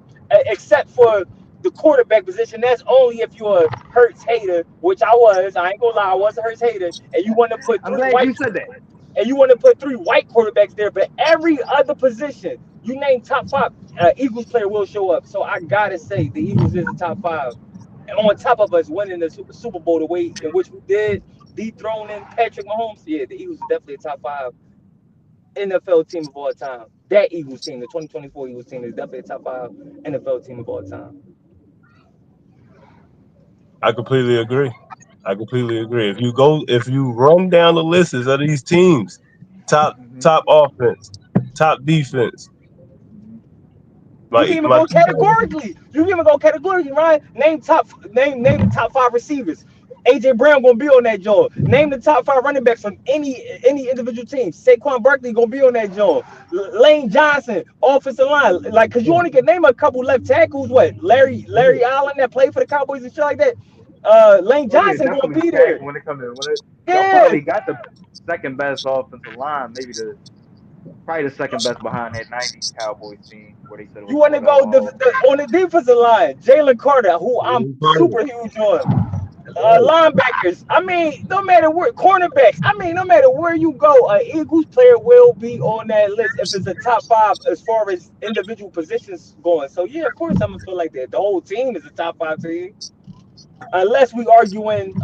S2: except for the quarterback position. That's only if you're a Hurts hater, which I was. I ain't gonna lie, I was a Hurts hater, and you want to put
S1: I'm
S2: three
S1: glad
S2: white
S1: you said that.
S2: and you want to put 3 white quarterbacks there, but every other position, you name top 5, Eagles player will show up. So I gotta say, the Eagles is the top 5. And on top of us winning the Super Bowl the way in which we did, dethroning Patrick Mahomes, yeah, the Eagles is definitely a top 5 NFL team of all time. That Eagles team, the 2024 Eagles team, is definitely a top 5 NFL team of all time.
S3: I completely agree. I completely agree. If you run down the lists of these teams, top
S1: Hmm.
S3: top offense, top defense,
S1: Hmm.
S2: You can
S3: my
S2: even
S3: my
S2: go categorically. You can even go categorically, right? Name the top 5 receivers. AJ Brown gonna be on that joint. Name the top 5 running backs from any individual team. Saquon Barkley gonna be on that joint. Lane Johnson, offensive line, like cause you only can name a couple left tackles. What Larry Allen that played for the Cowboys and shit like that. Lane
S1: Oh yeah,
S2: Johnson gonna
S1: definitely
S2: be
S1: Shaq.
S2: there.
S1: When it comes to y'all
S2: Yeah,
S1: probably got the second best offensive line, maybe the probably the second best behind that '90s Cowboys team where they said it
S2: you
S1: was
S2: want to
S1: called
S2: go
S1: All American.
S2: on the defensive line, Jalen Carter, who I'm super huge on. Linebackers. I mean, no matter where cornerbacks. I mean, no matter where you go, an Eagles player will be on that list if it's a top 5 as far as individual positions going. So yeah, of course I'm gonna feel like that. The whole team is a top 5 team, unless we arguing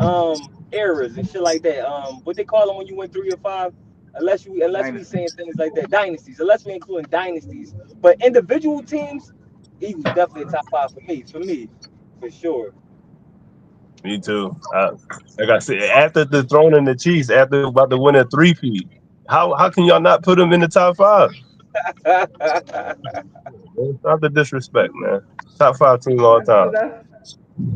S2: errors and shit like that. What they call them when you win 3 or 5. Unless we
S1: Dynasty.
S2: saying things like that, dynasties. Unless we including dynasties, but individual teams, Eagles definitely a top 5 for me. For sure.
S3: Me too. Like I said, after the throne in the Chiefs, after about to win a three-peat, how can y'all not put them in the top five? Not the disrespect, man. Top five team all
S1: That's
S3: time.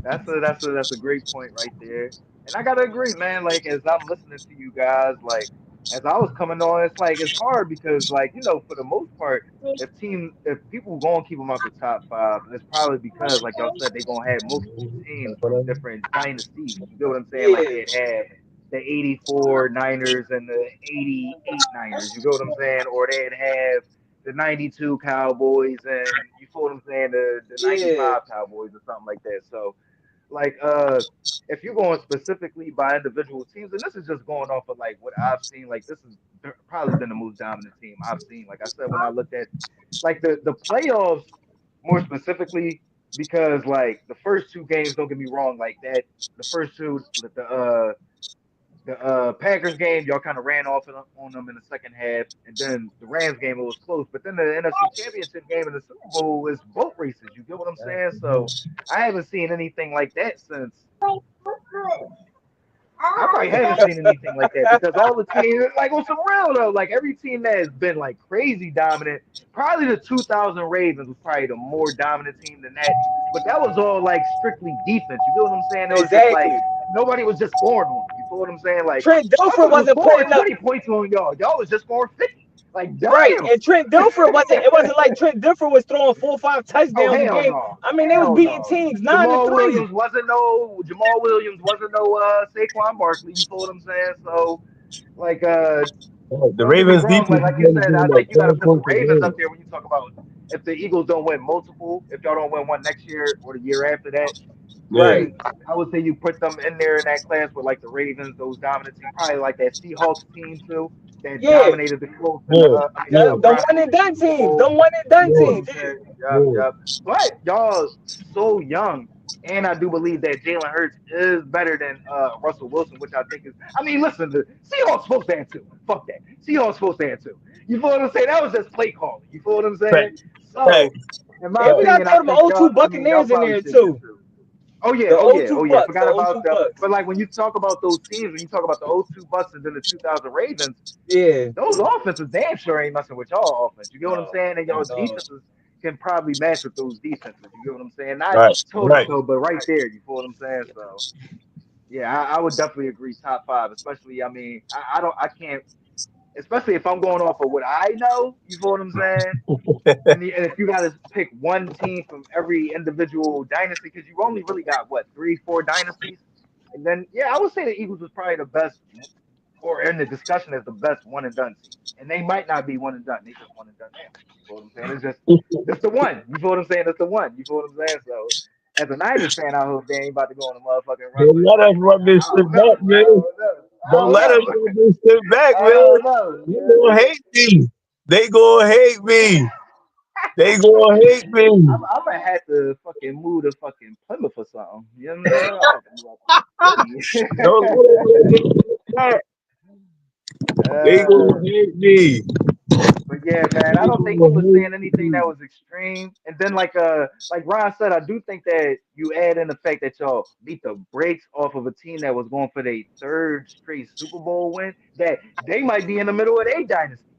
S1: that's a great point right there. And I gotta agree, man. Like as I'm listening to you guys, like as I was coming on, it's like it's hard because like for the most part, if people gonna keep them out the top 5, it's probably because like y'all said they gonna have multiple teams from different dynasties. You get what I'm saying? Like
S2: Yeah,
S1: they'd have the '84 Niners and the '88 Niners. You get what I'm saying? Or they'd have the '92 Cowboys and you feel what I'm saying, the
S2: yeah.
S1: '95 Cowboys or something like that. So like if you're going specifically by individual teams, and this is just going off of like what I've seen, like this has probably been the most dominant team I've seen. Like I said, when I looked at like the playoffs more specifically, because like the first two games, don't get me wrong, like that, the first two, the Packers game, y'all kind of ran off on them in the second half, and then the Rams game, it was close. But then the NFC Championship game and the Super Bowl was boat races. You get what I'm saying? So I haven't seen anything like that since. I probably haven't seen anything like that because all the teams, like on some real though, like every team that has been like crazy dominant, probably the 2000 Ravens was probably the more dominant team than that. But that was all like strictly defense. You get what I'm saying? It was just like
S2: Exactly.
S1: nobody was just scoring on them. You feel what I'm saying? Like
S2: Trent Dilfer
S1: motherfuckers was
S2: wasn't
S1: scoring
S2: putting up
S1: 20 points on y'all. Y'all was just scoring 50. Like
S2: right,
S1: damn.
S2: and Trent Dilfer wasn't. It wasn't like Trent Dilfer was throwing 4 or 5
S1: Oh
S2: touchdowns a
S1: hell
S2: game.
S1: no.
S2: I mean, they was
S1: Hell
S2: beating
S1: no.
S2: teams 9-3.
S1: Jamal Williams wasn't no Saquon Barkley. You feel what I'm saying? So like
S3: The
S1: don't get me
S3: Ravens
S1: wrong.
S3: defense is
S1: Like you
S3: going to
S1: said,
S3: do
S1: I
S3: like
S1: think you got to
S3: 12
S1: put the
S3: points a
S1: Ravens up
S3: game.
S1: there when you talk about if the Eagles don't win multiple, if y'all don't win one next year or the year after that,
S3: Yeah,
S2: Right.
S1: then I would say you put them in there in that class with like the Ravens, those dominant teams, probably like that Seahawks team too, that
S2: Yeah.
S1: dominated the Colts and
S3: yeah,
S1: the
S3: yeah,
S2: Yep. Them one
S1: Broncos
S2: and
S1: in the
S2: done
S1: Super
S2: teams.
S1: Bowl.
S2: Them one and done
S1: You feel
S3: yeah,
S1: what
S2: teams.
S1: I'm saying? Yep,
S3: yeah.
S1: yep. But y'all so young, and I do believe that Jalen Hurts is better than Russell Wilson, which I think is. I mean, listen, the Seahawks supposed to have two. Fuck that. Seahawks supposed to have two. You feel what I'm saying? That was just play calling. You feel what I'm saying?
S3: Fact, fact,
S1: So, in my
S2: And we
S3: fact.
S2: gotta
S1: opinion, I
S2: throw them
S1: think y'all.
S2: O2
S1: I mean, y'all
S2: Buccaneers in
S1: probably
S2: there
S1: should get
S2: too.
S1: two. Oh yeah,
S2: The
S1: oh yeah,
S2: O2
S1: oh yeah.
S2: Bucks. The
S1: Forgot about
S2: O2
S1: the.
S2: Bucks.
S1: But like when you talk about those teams, when you talk about the '02 Bucks and then the 2000 Ravens,
S2: Yeah.
S1: those offenses damn sure ain't messing with y'all offense. You get what I'm
S2: No.
S1: saying? And y'all
S2: No.
S1: defenses can probably match with those defenses. You get what I'm saying? Not
S3: Right,
S1: toe to
S3: right.
S1: toe, but right there. You feel what I'm saying? So yeah, I would definitely agree top five. Especially, I mean, I don't, I can't. Especially if I'm going off of what I know. You feel what I'm saying? And if you got to pick one team from every individual dynasty, because you only really got what 3, 4 dynasties, and then yeah, I would say the Eagles was probably the best, or in the discussion as the best one and done team. And they might not be one and done; they just one and done now. You feel what I'm saying? It's just that's the one. You feel what I'm saying? That's the one. You feel what I'm saying? So as a Niners fan, I hope they ain't about to go on a motherfucking run
S3: Don't
S1: with.
S3: let us run this
S1: I
S3: shit
S1: don't know.
S3: back,
S1: I
S3: man.
S1: don't know. I
S3: Don't
S1: don't
S3: let us
S1: know.
S3: run this shit back,
S1: I
S3: man.
S1: don't know.
S3: They
S1: You
S3: gonna hate me. They gonna hate me. They gonna hate me.
S1: I'm gonna have to fucking move to fucking Plymouth or something. You know what I'm saying? I'm gonna have to move out
S3: Don't
S1: to
S3: let us
S1: the
S3: run this
S1: city.
S3: shit back. They
S1: uh,
S3: gonna hate me.
S1: but yeah, man, I
S3: They
S1: don't think he
S3: gonna
S1: was
S3: hate
S1: saying anything
S3: me.
S1: that was extreme. And then like Ron said, I do think that you add in the fact that y'all beat the brakes off of a team that was going for their third straight Super Bowl win. That they might be in the middle of their dynasty.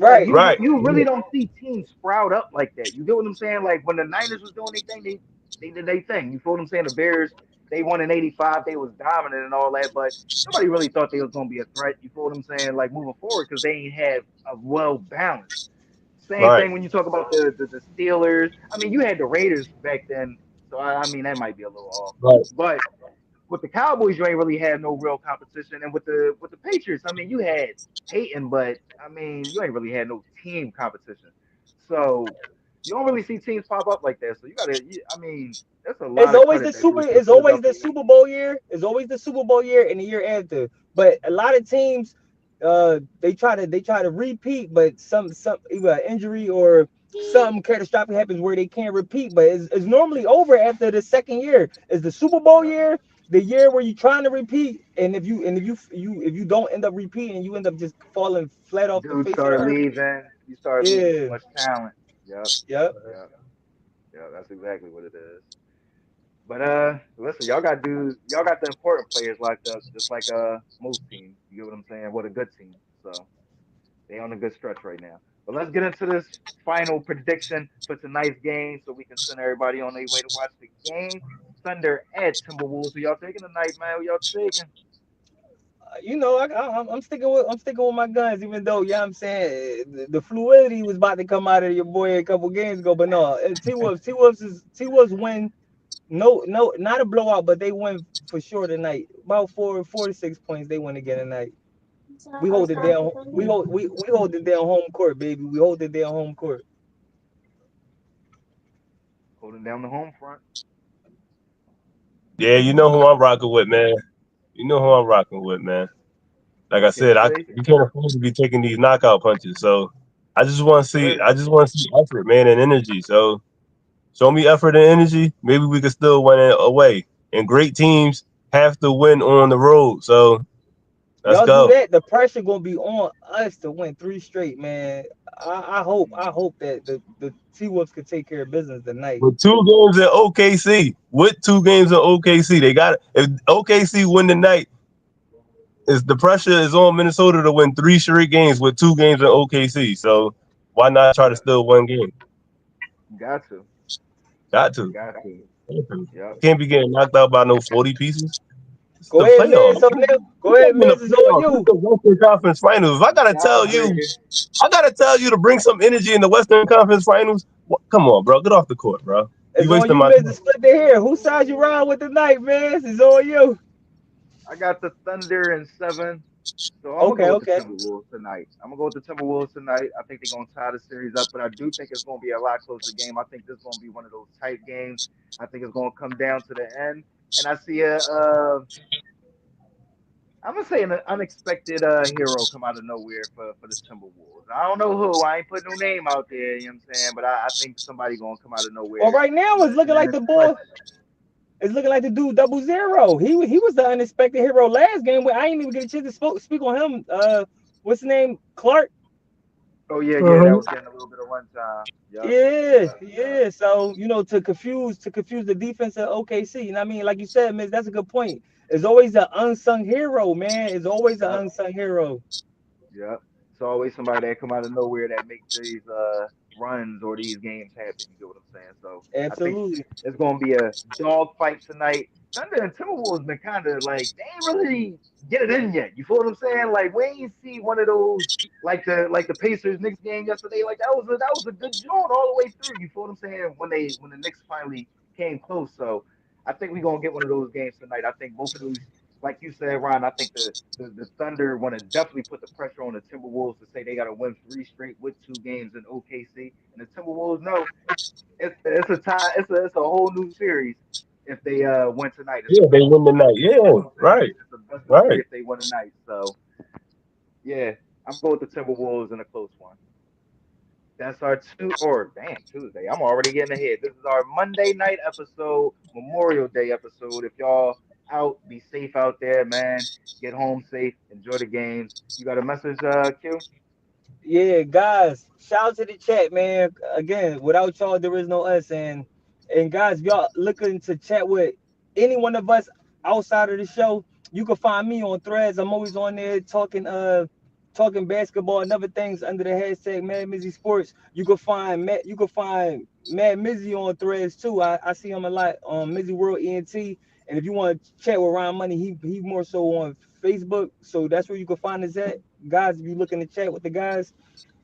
S1: Like
S2: Right.
S3: Right.
S1: you really don't see teams sprout up like that. You get what I'm saying? Like when the Niners was doing their thing, they did their thing. You feel what I'm saying? The Bears, they won in '85, they was dominant and all that, but nobody really thought they was gonna be a threat. You feel what I'm saying? Like moving forward because they ain't have a well balance. Same
S3: Right.
S1: thing when you talk about the Steelers. I mean, you had the Raiders back then, so I mean that might be a little off.
S3: Right.
S1: But with the Cowboys, you ain't really had no real competition, and with the Patriots, I mean, you had Peyton, but I mean, you ain't really had no team competition. So you don't really see teams pop up like that. So you gotta, I mean, that's a
S2: It's
S1: lot of
S2: always the
S1: credit that
S2: super.
S1: goes to
S2: It's always the
S1: Philadelphia.
S2: Super Bowl year. It's always the Super Bowl year and the year after. But a lot of teams, they try to repeat, but some either an injury or something catastrophic happens where they can't repeat. But it's normally over after the second year. It's the Super Bowl
S1: Yeah,
S2: year, the year where you're trying to repeat, and if you don't end up repeating, you end up just falling flat off the
S1: dudes
S2: face of the
S1: start
S2: earth.
S1: leaving. You start losing too
S2: Yeah.
S1: much talent. Yep,
S2: Yep.
S1: yep, yeah. That's exactly what it is. But listen, y'all got the important players locked up, just like most teams. You get what I'm saying? What a good team. So they on a good stretch right now. But let's get into this final prediction for tonight's game, so we can send everybody on their way to watch the game. Thunder at Timberwolves. Who y'all taking tonight, man? Who y'all taking?
S2: I'm sticking with my guns, even though I'm saying the fluidity was about to come out of your boy a couple games ago. But no, T Wolves win. No, no, not a blowout, but they win for sure tonight. About 4 to 6 points. They win again tonight. We hold it down. We hold it down home court, baby. We hold it down home court.
S1: Holding down the home front.
S3: Yeah, you know who I'm rocking with, man. You know who I'm rocking with, man. Like I
S1: Okay,
S3: said,
S1: say
S3: we can't afford to be taking these knockout punches. So I just want
S1: yes,
S3: to see,
S1: sir.
S3: I just want to see effort, man, and energy. So show me effort and energy. Maybe we could still win it away. And great teams have to win on the road. So let's
S2: Y'all do
S3: go.
S2: that, the pressure gonna be on us to win 3 straight, man. I hope that the T Wolves could take care of business tonight.
S3: With 2 games in OKC, with 2 games in OKC, they got if OKC win tonight, is the pressure is on Minnesota to win 3 straight games with 2 games in OKC. So why not try to
S1: Yeah,
S3: still win game?
S1: got to,
S3: Got to.
S1: got to. Yep.
S3: Can't be getting knocked out by no 40 pieces. It's
S2: Go
S3: the
S2: ahead, man.
S3: playoffs.
S2: So now, go
S3: We're
S2: ahead,
S3: in the
S2: Miz. It's on
S3: playoffs. It's
S2: you.
S3: the Western Conference Finals. If
S1: Tiebreaker.
S3: I gotta tell you to bring some energy in the Western Conference Finals. Come on, bro. Get off the court, bro. You
S2: It's on
S3: wasting
S2: you,
S3: my
S2: Miz. To
S3: time.
S2: split the hair. Whose side you ride with tonight, man? It's on you.
S1: I got the Thunder in 7. So I'm gonna go
S2: Okay,
S1: with the
S2: okay.
S1: Timberwolves tonight. I'm gonna go with the Timberwolves tonight. I think they're gonna tie the series up, but I do think it's gonna be a lot closer game. I think this is gonna be one of those tight games. I think it's gonna come down to the end, and I see I'm gonna say an unexpected hero come out of nowhere for the Timberwolves. I don't know who. I ain't putting no name out there. You know what I'm saying? But I think somebody gonna come out of
S2: Well,
S1: nowhere
S2: right now it's looking
S1: in
S2: like
S1: this
S2: the
S1: clutch.
S2: boy. It's looking like the dude 00. He was the unexpected hero last game. Where I didn't even get a chance to speak on him. What's his name? Clark.
S1: Oh yeah, yeah, that
S3: Uh-huh.
S1: was getting a little bit of run time. Yup,
S2: Yeah,
S1: yup, yup.
S2: yeah. So to confuse the defense of OKC. And I mean, like you said, Miss, that's a good point. It's always an unsung hero, man. It's always an
S1: Yep.
S2: unsung hero.
S1: Yep. It's always somebody that come out of nowhere that make these runs or these games happen. You get what I'm saying? So I think
S2: Absolutely.
S1: it's gonna be a dog fight tonight. Thunder and Timberwolves been kind of like they ain't really get it in yet. You feel what I'm saying? Like we ain't see one of those like the Pacers Knicks game yesterday. Like that was a good joint all the way through. You feel what I'm saying? When the Knicks finally came close. So I think we're gonna get one of those games tonight. I think both of those, like you said, Ron. I think the Thunder want to definitely put the pressure on the Timberwolves to say they got to win 3 straight with 2 games in OKC, and the Timberwolves know it's a tie. It's a whole new series if they win tonight. It's the
S3: Yeah, they
S1: best of
S3: win the night.
S1: three. You feel
S3: Yeah,
S1: what I'm saying?
S3: right,
S1: It's the best of three
S3: right.
S1: if they win tonight. So yeah, I'm going with the Timberwolves in a close one. That's our Tuesday. I'm already getting ahead. This is our Monday night episode, Memorial Day episode. If y'all out, be safe out there, man. Get home safe. Enjoy the games. You got a message, Q?
S2: Yeah, guys, shout out to the chat, man. Again, without y'all, there is no us. And guys, if y'all looking to chat with any one of us outside of the show, you can find me on Threads. I'm always on there talking basketball and other things under the hashtag MadMizzy Sports. You can find Mad Mizzy on Threads too. I see him a lot on MizzyWorld ENT. And if you want to chat with Ryan Money, he more so on Facebook. So that's where you can find us at. Guys, if you looking to chat with the guys,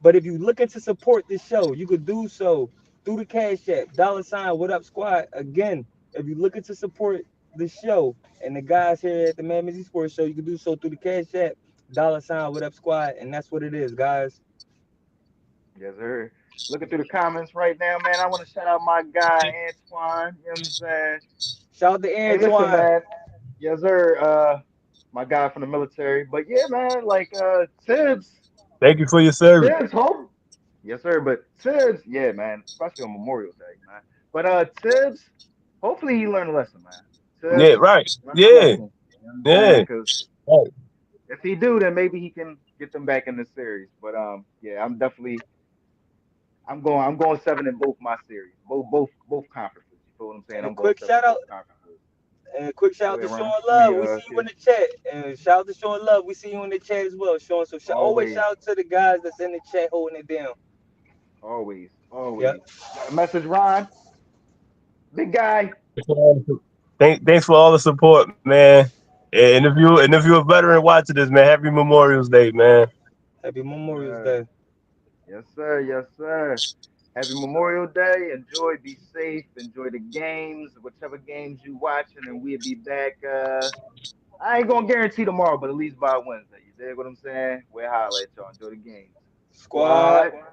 S2: but if you looking to support this show, you could do so through the Cash App, $ What Up Squad. Again, if you're looking to support the show and the guys here at the MadMizzy Sports Show, you can do so through the Cash App, $ What Up Squad, and that's what it is, guys.
S1: Yes, sir. Looking through the comments right now, man. I want to shout out my guy Antoine. You know what I'm saying?
S2: Shout out to
S1: Hey, listen,
S2: Antoine.
S1: man. Yes, sir. My guy from the military. But yeah, man. Like Tibbs.
S3: Thank you for your service.
S1: Tibbs, hope. Yes, sir. But Tibbs, yeah, man, especially on Memorial Day, man. But Tibbs, hopefully he learned a lesson, man.
S3: Yeah,
S1: Tibbs,
S3: right.
S1: learn a
S3: Yeah,
S1: lesson. You know what I'm saying?
S3: yeah.
S1: Because
S3: Right.
S1: if he do, then maybe he can get them back in the series. But yeah, I'm going 7 in both my series, both conferences. You feel what I'm saying?
S2: And a
S1: I'm going
S2: quick
S1: 7
S2: shout
S1: in
S2: out
S1: both conferences.
S2: and a quick shout
S1: Go
S2: out to
S1: ahead,
S2: Sean
S1: Ron. I
S2: Love.
S1: mean,
S2: We see you in
S1: Q.
S2: the chat. And shout out to Sean Love. We see you in the chat as well, Sean. So always
S1: Always,
S2: shout out to the guys that's in the chat holding it down.
S1: always,
S2: Yep.
S1: always. Got a message, Ron? Big guy.
S3: Thanks for all the support, man. And if you're a veteran watching this, man, happy Memorial's Day, man.
S2: Happy
S1: Yes,
S2: Memorial's
S1: sir.
S2: Day.
S1: Yes, sir. Yes, sir. Happy Memorial Day. Enjoy. Be safe. Enjoy the games, whichever games you watching, and we'll be back. I ain't gonna guarantee tomorrow, but at least by Wednesday. You dig what I'm saying? We'll holler at y'all. Enjoy the games.
S2: Squad.
S1: Squad.